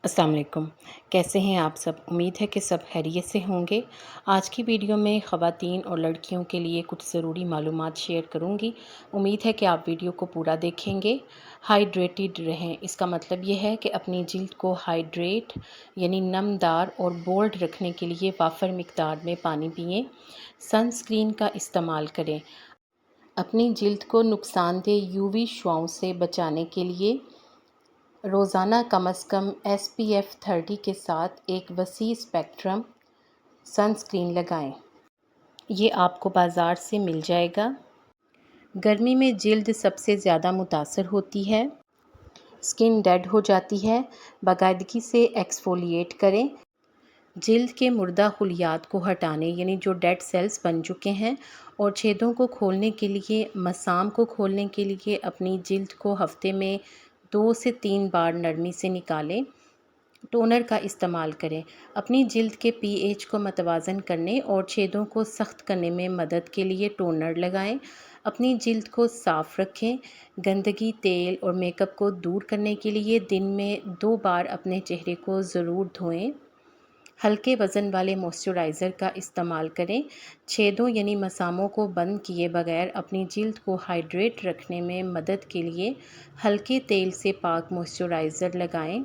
السلام علیکم، کیسے ہیں آپ سب؟ امید ہے کہ سب خیریت سے ہوں گے۔ آج کی ویڈیو میں خواتین اور لڑکیوں کے لیے کچھ ضروری معلومات شیئر کروں گی۔ امید ہے کہ آپ ویڈیو کو پورا دیکھیں گے۔ ہائیڈریٹڈ رہیں، اس کا مطلب یہ ہے کہ اپنی جلد کو ہائیڈریٹ یعنی نمدار اور بولڈ رکھنے کے لیے وافر مقدار میں پانی پئیں۔ سن اسکرین کا استعمال کریں۔ اپنی جلد کو نقصان دہ UV شعاؤں سے بچانے کے لیے روزانہ کم از کم SPF 30 کے ساتھ ایک وسیع اسپیکٹرم سن اسکرین لگائیں۔ یہ آپ کو بازار سے مل جائے گا۔ گرمی میں جلد سب سے زیادہ متاثر ہوتی ہے، اسکن ڈیڈ ہو جاتی ہے۔ باقاعدگی سے ایکسفولیٹ کریں۔ جلد کے مردہ خلیات کو ہٹانے یعنی جو ڈیڈ سیلز بن چکے ہیں اور چھیدوں کو کھولنے کے لیے مسام کو کھولنے کے لیے اپنی جلد کو ہفتے میں 2 سے 3 بار نرمی سے نکالیں۔ ٹونر کا استعمال کریں۔ اپنی جلد کے pH کو متوازن کرنے اور چھیدوں کو سخت کرنے میں مدد کے لیے ٹونر لگائیں۔ اپنی جلد کو صاف رکھیں۔ گندگی، تیل اور میک اپ کو دور کرنے کے لیے دن میں 2 بار اپنے چہرے کو ضرور دھوئیں۔ ہلکے وزن والے موئسچرائزر کا استعمال کریں۔ چھیدوں یعنی مساموں کو بند کیے بغیر اپنی جلد کو ہائیڈریٹ رکھنے میں مدد کے لیے ہلکے تیل سے پاک موئسچرائزر لگائیں۔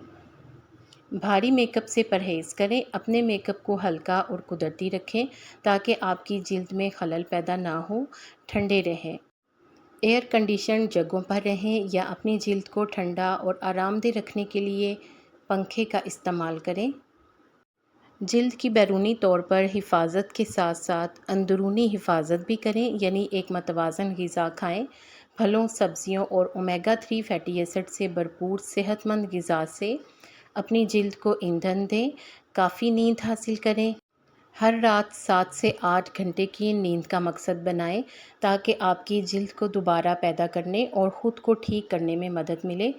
بھاری میک اپ سے پرہیز کریں۔ اپنے میک اپ کو ہلکا اور قدرتی رکھیں تاکہ آپ کی جلد میں خلل پیدا نہ ہو۔ ٹھنڈے رہیں۔ ایئر کنڈیشنڈ جگہوں پر رہیں یا اپنی جلد کو ٹھنڈا اور آرام دہ رکھنے کے لیے پنکھے کا استعمال کریں۔ جلد کی بیرونی طور پر حفاظت کے ساتھ ساتھ اندرونی حفاظت بھی کریں، یعنی ایک متوازن غذا کھائیں۔ پھلوں، سبزیوں اور اومیگا 3 فیٹی ایسڈ سے بھرپور صحت مند غذا سے اپنی جلد کو ایندھن دیں۔ کافی نیند حاصل کریں۔ ہر رات 7 سے 8 گھنٹے کی نیند کا مقصد بنائیں تاکہ آپ کی جلد کو دوبارہ پیدا کرنے اور خود کو ٹھیک کرنے میں مدد ملے۔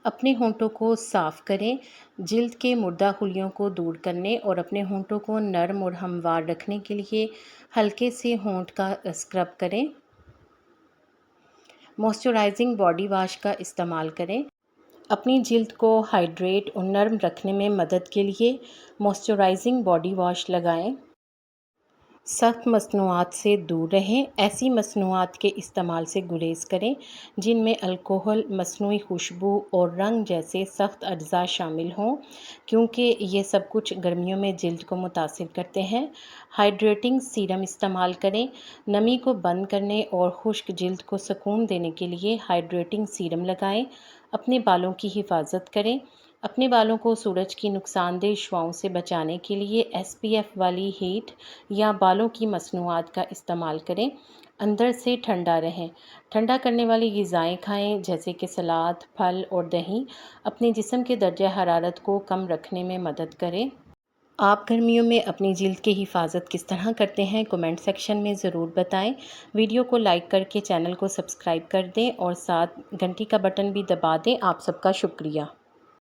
اپنے ہونٹوں کو صاف کریں۔ جلد کے مردہ خلیوں کو دور کرنے اور اپنے ہونٹوں کو نرم اور ہموار رکھنے کے لیے ہلکے سے ہونٹ کا اسکرب کریں۔ موئسچرائزنگ باڈی واش کا استعمال کریں۔ اپنی جلد کو ہائیڈریٹ اور نرم رکھنے میں مدد کے لیے موئسچرائزنگ باڈی واش لگائیں۔ سخت مصنوعات سے دور رہیں۔ ایسی مصنوعات کے استعمال سے گریز کریں جن میں الکحل، مصنوعی خوشبو اور رنگ جیسے سخت اجزاء شامل ہوں، کیونکہ یہ سب کچھ گرمیوں میں جلد کو متاثر کرتے ہیں۔ ہائیڈریٹنگ سیرم استعمال کریں۔ نمی کو بند کرنے اور خشک جلد کو سکون دینے کے لیے ہائیڈریٹنگ سیرم لگائیں۔ اپنے بالوں کی حفاظت کریں۔ اپنے بالوں کو سورج کی نقصان دہ شعاؤں سے بچانے کے لیے SPF والی ہیٹ یا بالوں کی مصنوعات کا استعمال کریں۔ اندر سے ٹھنڈا رہیں۔ ٹھنڈا کرنے والی غذائیں کھائیں جیسے کہ سلاد، پھل اور دہی۔ اپنے جسم کے درجہ حرارت کو کم رکھنے میں مدد کریں۔ آپ گرمیوں میں اپنی جلد کی حفاظت کس طرح کرتے ہیں؟ کمنٹ سیکشن میں ضرور بتائیں۔ ویڈیو کو لائک کر کے چینل کو سبسکرائب کر دیں اور ساتھ گھنٹی کا بٹن بھی دبا دیں۔ آپ سب کا شکریہ۔